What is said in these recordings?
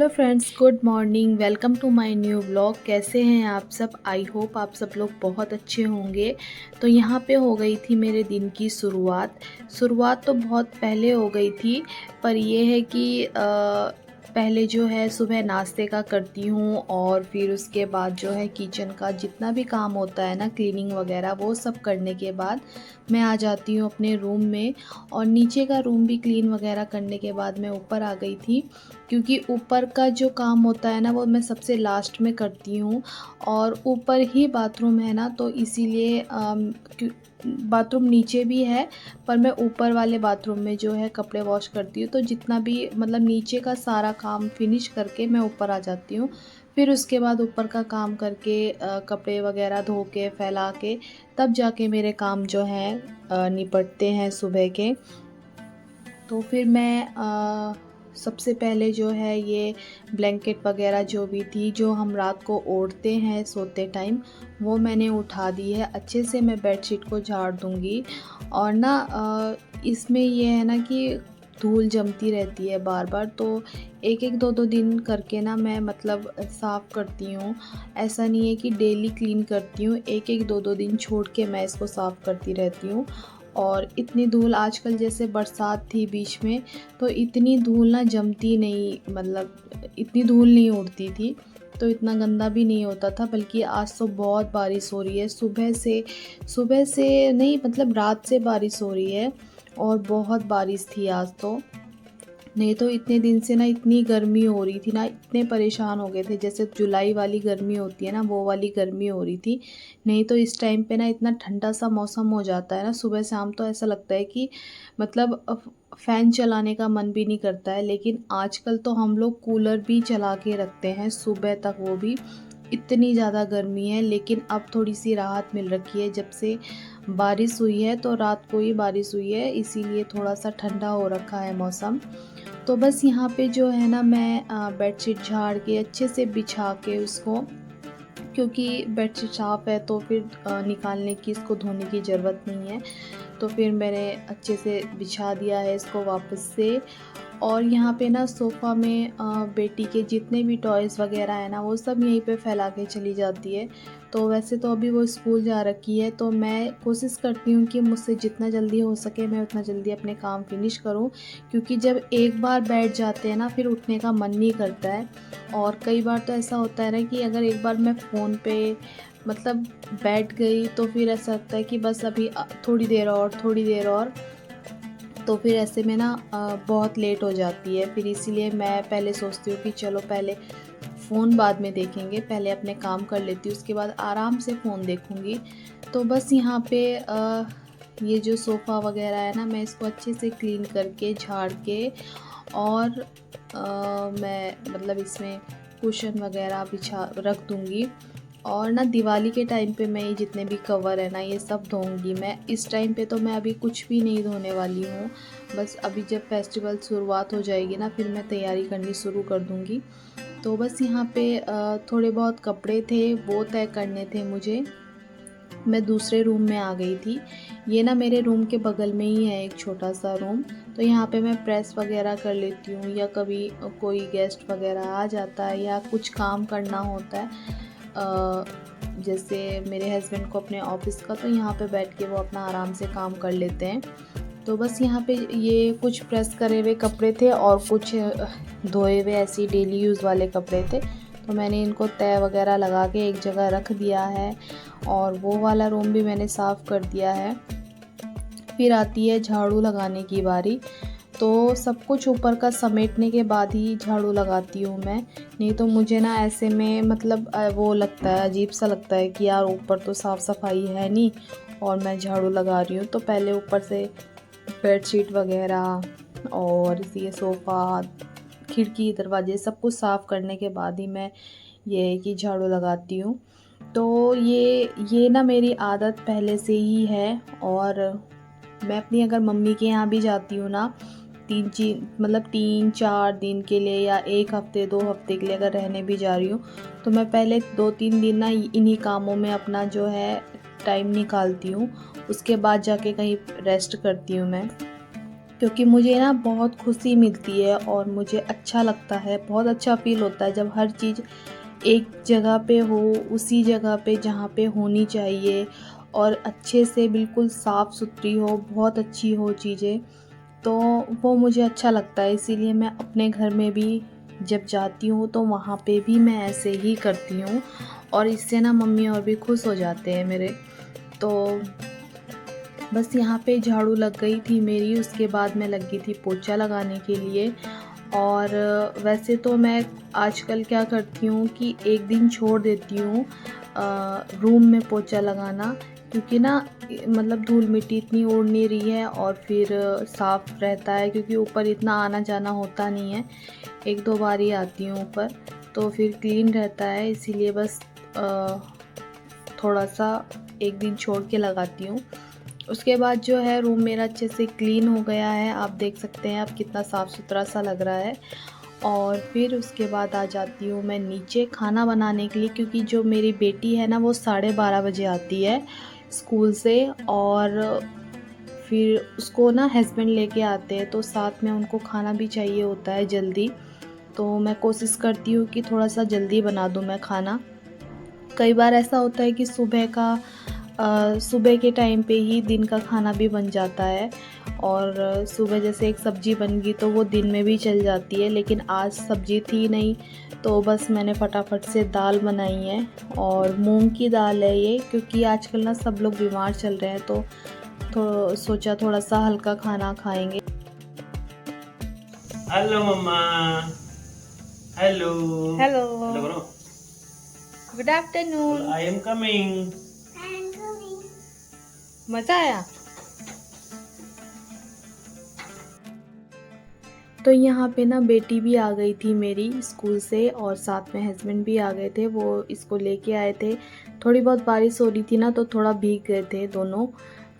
Hello friends, good morning. Welcome to my new vlog. कैसे हैं आप सब? आई होप आप सब लोग बहुत अच्छे होंगे। तो यहाँ पे हो गई थी मेरे दिन की शुरुआत तो बहुत पहले हो गई थी, पर ये है कि पहले जो है सुबह नाश्ते का करती हूँ और फिर उसके बाद जो है किचन का जितना भी काम होता है ना, क्लीनिंग वगैरह, वो सब करने के बाद मैं आ जाती हूँ अपने रूम में। और नीचे का रूम भी क्लीन वगैरह करने के बाद मैं ऊपर आ गई थी, क्योंकि ऊपर का जो काम होता है ना वो मैं सबसे लास्ट में करती हूँ। और ऊपर ही बाथरूम है ना, तो इसीलिए बाथरूम नीचे भी है, पर मैं ऊपर वाले बाथरूम में जो है कपड़े वॉश करती हूँ। तो जितना भी मतलब नीचे का सारा काम फिनिश करके मैं ऊपर आ जाती हूँ। फिर उसके बाद ऊपर का काम करके कपड़े वगैरह धो के फैला के तब जाके मेरे काम जो है निपटते हैं सुबह के। तो फिर मैं सबसे पहले जो है ये ब्लैंकेट वगैरह जो भी थी, जो हम रात को ओढ़ते हैं सोते टाइम, वो मैंने उठा दी है। अच्छे से मैं बेडशीट को झाड़ दूँगी। और ना इसमें ये है ना कि धूल जमती रहती है बार बार, तो एक एक दो दो दिन करके ना मैं मतलब साफ़ करती हूँ। ऐसा नहीं है कि डेली क्लीन करती हूँ, एक एक दो दो दिन छोड़ के मैं इसको साफ़ करती रहती हूँ। और इतनी धूल आजकल, जैसे बरसात थी बीच में, तो इतनी धूल ना जमती नहीं, मतलब इतनी धूल नहीं उड़ती थी, तो इतना गंदा भी नहीं होता था। बल्कि आज तो बहुत बारिश हो रही है, सुबह से नहीं, मतलब रात से बारिश हो रही है और बहुत बारिश थी आज तो। नहीं तो इतने दिन से ना इतनी गर्मी हो रही थी ना, इतने परेशान हो गए थे। जैसे जुलाई वाली गर्मी होती है ना, वो वाली गर्मी हो रही थी। नहीं तो इस टाइम पे ना इतना ठंडा सा मौसम हो जाता है ना सुबह शाम, तो ऐसा लगता है कि मतलब फ़ैन चलाने का मन भी नहीं करता है। लेकिन आजकल तो हम लोग कूलर भी चला के रखते हैं सुबह तक, वो भी इतनी ज़्यादा गर्मी है। लेकिन अब थोड़ी सी राहत मिल रखी है, जब से बारिश हुई है, तो रात को ही बारिश हुई है, इसीलिए थोड़ा सा ठंडा हो रखा है मौसम। तो बस यहाँ पे जो है ना मैं बेडशीट झाड़ के अच्छे से बिछा के उसको, क्योंकि बेडशीट साफ़ है तो फिर निकालने की, इसको धोने की ज़रूरत नहीं है। तो फिर मैंने अच्छे से बिछा दिया है इसको वापस से। और यहाँ पे ना सोफ़ा में बेटी के जितने भी टॉयज़ वग़ैरह हैं ना, वो सब यहीं पे फैला के चली जाती है। तो वैसे तो अभी वो स्कूल जा रखी है, तो मैं कोशिश करती हूँ कि मुझसे जितना जल्दी हो सके मैं उतना जल्दी अपने काम फ़िनिश करूँ, क्योंकि जब एक बार बैठ जाते हैं ना, फिर उठने का मन नहीं करता है। और कई बार तो ऐसा होता है ना कि अगर एक बार मैं फ़ोन पे मतलब बैठ गई, तो फिर ऐसा लगता है कि बस अभी थोड़ी देर और, थोड़ी देर और। तो फिर ऐसे में ना बहुत लेट हो जाती है। फिर इसीलिए मैं पहले सोचती हूँ कि चलो पहले फ़ोन बाद में देखेंगे, पहले अपने काम कर लेती हूँ, उसके बाद आराम से फ़ोन देखूँगी। तो बस यहाँ पे ये जो सोफ़ा वग़ैरह है ना, मैं इसको अच्छे से क्लीन करके झाड़ के और मैं मतलब इसमें कुशन वग़ैरह बिछा रख दूँगी। और ना दिवाली के टाइम पे मैं ये जितने भी कवर है ना, ये सब धोऊँगी मैं। इस टाइम पे तो मैं अभी कुछ भी नहीं धोने वाली हूँ। बस अभी जब फेस्टिवल शुरुआत हो जाएगी ना, फिर मैं तैयारी करनी शुरू कर दूँगी। तो बस यहाँ पे थोड़े बहुत कपड़े थे, वो तय करने थे मुझे। मैं दूसरे रूम में आ गई थी। ये ना मेरे रूम के बगल में ही है एक छोटा-सा रूम, तो यहाँ पे मैं प्रेस वग़ैरह कर लेती हूँ, या कभी कोई गेस्ट वग़ैरह आ जाता है या कुछ काम करना होता है, अ, जैसे मेरे हस्बैंड को अपने ऑफ़िस का, तो यहाँ पे बैठ के वो अपना आराम से काम कर लेते हैं। तो बस यहाँ पे ये कुछ प्रेस करे हुए कपड़े थे और कुछ धोए हुए ऐसे ही डेली यूज़ वाले कपड़े थे। तो मैंने इनको तह वग़ैरह लगा के एक जगह रख दिया है, और वो वाला रूम भी मैंने साफ़ कर दिया है। फिर आती है झाड़ू लगाने की बारी। तो सब कुछ ऊपर का समेटने के बाद ही झाड़ू लगाती हूँ मैं। नहीं तो मुझे ना ऐसे में मतलब वो लगता है, अजीब-सा लगता है कि यार ऊपर तो साफ़-सफ़ाई है नहीं और मैं झाड़ू लगा रही हूँ। तो पहले ऊपर से बेडशीट वग़ैरह और ये सोफ़ा, खिड़की, दरवाजे सब कुछ साफ़ करने के बाद ही मैं ये है कि झाड़ू लगाती हूँ। तो ये ना मेरी आदत पहले से ही है। और मैं अपनी अगर मम्मी के यहाँ भी जाती हूँ ना, 3-4 दिन के लिए या 1 हफ़्ते 2 हफ़्ते के लिए अगर रहने भी जा रही हूँ, तो मैं पहले 2-3 दिन ना इन्हीं कामों में अपना जो है टाइम निकालती हूँ। उसके बाद जाके कहीं रेस्ट करती हूँ मैं। क्योंकि मुझे ना बहुत खुशी मिलती है और मुझे अच्छा लगता है, बहुत अच्छा फ़ील होता है जब हर चीज़ एक जगह पे हो, उसी जगह पे जहाँ पे होनी चाहिए और अच्छे से बिल्कुल साफ़-सुथरी हो, बहुत अच्छी हो चीज़ें, तो वो मुझे अच्छा लगता है। इसीलिए मैं अपने घर में भी जब जाती हूँ तो वहाँ पे भी मैं ऐसे ही करती हूँ और इससे ना मम्मी और भी खुश हो जाते हैं मेरे। तो बस यहाँ पे झाड़ू लग गई थी मेरी, उसके बाद मैं लग गई थी पोछा लगाने के लिए। और वैसे तो मैं आजकल क्या करती हूँ कि एक दिन छोड़ देती हूँ रूम में पोछा लगाना, क्योंकि ना मतलब धूल मिट्टी इतनी उड़ नहीं रही है और फिर साफ़ रहता है, क्योंकि ऊपर इतना आना जाना होता नहीं है, 1-2 बार ही आती हूँ ऊपर, तो फिर क्लीन रहता है, इसीलिए बस थोड़ा-सा एक दिन छोड़ के लगाती हूँ। उसके बाद जो है रूम मेरा अच्छे से क्लीन हो गया है, आप देख सकते हैं अब कितना साफ़-सुथरा सा लग रहा है। और फिर उसके बाद आ जाती हूँ मैं नीचे खाना बनाने के लिए, क्योंकि जो मेरी बेटी है ना वो 12:30 बजे आती है स्कूल से, और फिर उसको ना हस्बैंड लेके आते हैं, तो साथ में उनको खाना भी चाहिए होता है जल्दी। तो मैं कोशिश करती हूँ कि थोड़ा-सा जल्दी बना दूँ मैं खाना। कई बार ऐसा होता है कि सुबह के टाइम पे ही दिन का खाना भी बन जाता है, और सुबह जैसे एक सब्ज़ी बन गई तो वो दिन में भी चल जाती है, लेकिन आज सब्ज़ी थी नहीं, तो बस मैंने फटाफट से दाल बनाई है, और मूँग की दाल है ये, क्योंकि आजकल ना सब लोग बीमार चल रहे हैं, तो सोचा थोड़ा-सा हल्का खाना खाएँगे। हेलो मम्मा। हेलो। हेलो, हेलो करो। Good afternoon. I am coming. मज़ा आया? तो यहाँ पे ना बेटी भी आ गई थी मेरी स्कूल से, और साथ में हस्बैंड भी आ गए थे, वो इसको लेके आए थे। थोड़ी बहुत बारिश हो रही थी ना, तो थोड़ा भीग गए थे दोनों।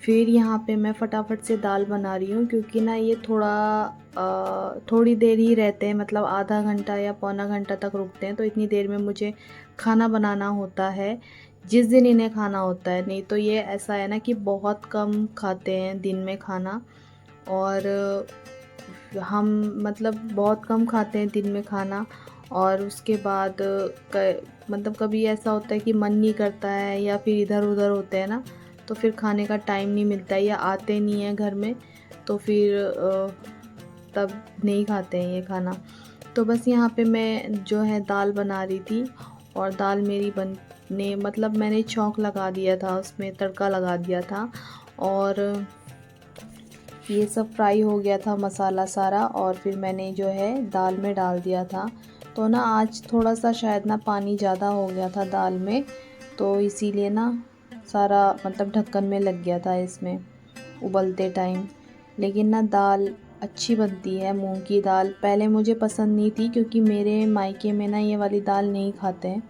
फिर यहाँ पे मैं फटाफट से दाल बना रही हूँ, क्योंकि ना ये थोड़ी देर ही रहते हैं, मतलब आधा घंटा या पौना घंटा तक रुकते हैं, तो इतनी देर में मुझे खाना बनाना होता है जिस दिन इन्हें खाना होता है। नहीं तो ये ऐसा है ना कि बहुत कम खाते हैं दिन में खाना, और हम मतलब बहुत कम खाते हैं दिन में खाना। और उसके बाद मतलब कभी ऐसा होता है कि मन नहीं करता है, या फिर इधर-उधर होते हैं ना, तो फिर खाने का टाइम नहीं मिलता है, या आते नहीं हैं घर में, तो फिर तब नहीं खाते हैं ये खाना। तो बस यहाँ पे मैं जो है दाल बना रही थी, और दाल मेरी बनने मतलब मैंने छौंक लगा दिया था, उसमें तड़का लगा दिया था, और ये सब फ्राई हो गया था मसाला सारा, और फिर मैंने जो है दाल में डाल दिया था। तो ना आज थोड़ा सा शायद ना पानी ज़्यादा हो गया था दाल में, तो इसीलिए ना सारा मतलब ढक्कन में लग गया था इसमें उबलते टाइम। लेकिन ना दाल अच्छी बनती है, मूंग की दाल। पहले मुझे पसंद नहीं थी, क्योंकि मेरे मायके में ना ये वाली दाल नहीं खाते हैं,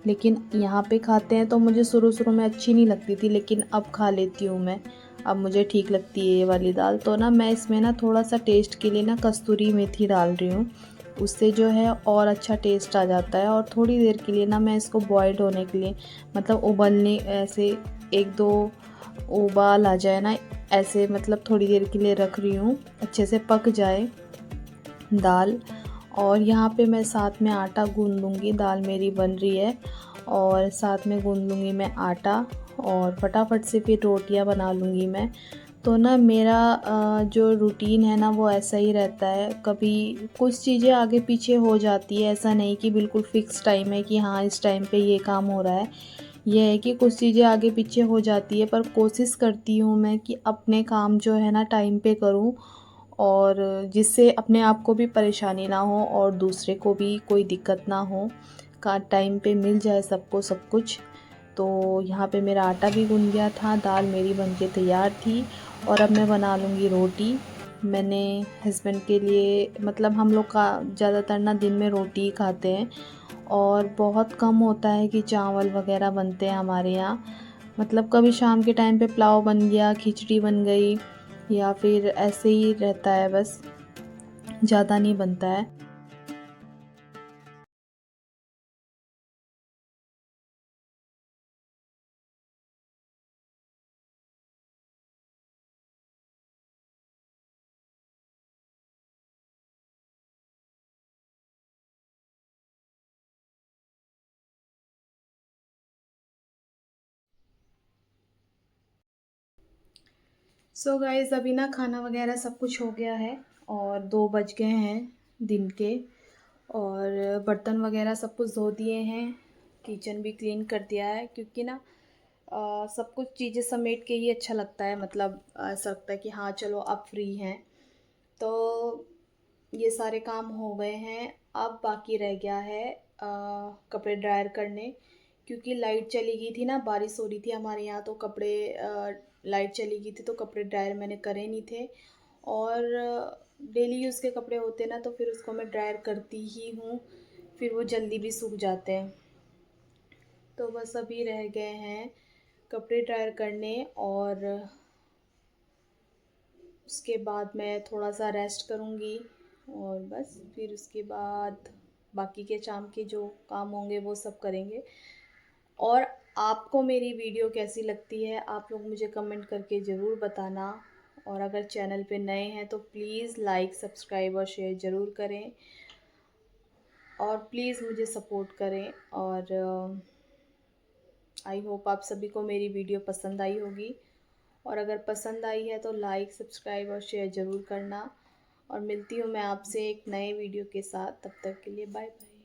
लेकिन यहाँ पे खाते हैं, तो मुझे शुरू-शुरू में अच्छी नहीं लगती थी, लेकिन अब खा लेती हूँ मैं। अब मुझे ठीक लगती है ये वाली दाल। तो ना मैं इसमें ना थोड़ा-सा टेस्ट के लिए ना कस्तूरी मेथी डाल रही हूँ। उससे जो है और अच्छा टेस्ट आ जाता है, और थोड़ी देर के लिए ना मैं इसको बॉइल्ड होने के लिए, मतलब उबलने ऐसे 1-2 उबाल आ जाए ना, ऐसे मतलब थोड़ी देर के लिए रख रही हूँ, अच्छे से पक जाए दाल। और यहाँ पे मैं साथ में आटा गूँध लूँगी, दाल मेरी बन रही है, और साथ में गूँध लूँगी मैं आटा, और फटाफट से फिर रोटियाँ बना लूँगी मैं। तो ना मेरा जो रूटीन है ना वो ऐसा ही रहता है, कभी कुछ चीज़ें आगे पीछे हो जाती है, ऐसा नहीं कि बिल्कुल फ़िक्स टाइम है कि हाँ इस टाइम पे ये काम हो रहा है। ये है कि कुछ चीज़ें आगे पीछे हो जाती है, पर कोशिश करती हूँ मैं कि अपने काम जो है ना टाइम पे करूँ, और जिससे अपने आप को भी परेशानी ना हो और दूसरे को भी कोई दिक्कत ना हो, का टाइम पे मिल जाए सबको सब कुछ। तो यहाँ पे मेरा आटा भी गूँध गया था, दाल मेरी बन के तैयार थी, और अब मैं बना लूँगी रोटी। मैंने हस्बैंड के लिए, मतलब हम लोग का ज़्यादातर ना दिन में रोटी ही खाते हैं, और बहुत कम होता है कि चावल वग़ैरह बनते हैं हमारे यहाँ। मतलब कभी शाम के टाइम पे पुलाव बन गया, खिचड़ी बन गई, या फिर ऐसे ही रहता है बस, ज़्यादा नहीं बनता है। सो गाइज़ अभी ना खाना वगैरह सब कुछ हो गया है और 2 बज गए हैं दिन के। और बर्तन वगैरह सब कुछ धो दिए हैं, किचन भी क्लीन कर दिया है क्योंकि ना सब कुछ चीज़ें समेट के ही अच्छा लगता है, मतलब ऐसा लगता है कि हाँ चलो अब फ्री हैं। तो ये सारे काम हो गए हैं, अब बाकी रह गया है कपड़े ड्रायर करने। क्योंकि लाइट चली गई थी ना, बारिश हो रही थी हमारे यहाँ, तो कपड़े लाइट चली गई थी तो कपड़े ड्रायर मैंने करे नहीं थे। और डेली यूज़ के कपड़े होते हैं ना, तो फिर उसको मैं ड्रायर करती ही हूँ, फिर वो जल्दी भी सूख जाते हैं। तो बस अभी रह गए हैं कपड़े ड्रायर करने, और उसके बाद मैं थोड़ा सा रेस्ट करूँगी और बस फिर उसके बाद बाकी के शाम के जो काम होंगे वो सब करेंगे। और आपको मेरी वीडियो कैसी लगती है आप लोग मुझे कमेंट करके ज़रूर बताना। और अगर चैनल पे नए हैं तो प्लीज़ लाइक सब्सक्राइब और शेयर ज़रूर करें, और प्लीज़ मुझे सपोर्ट करें। और आई होप आप सभी को मेरी वीडियो पसंद आई होगी, और अगर पसंद आई है तो लाइक सब्सक्राइब और शेयर ज़रूर करना। और मिलती हूँ मैं आपसे एक नए वीडियो के साथ, तब तक के लिए बाय बाय।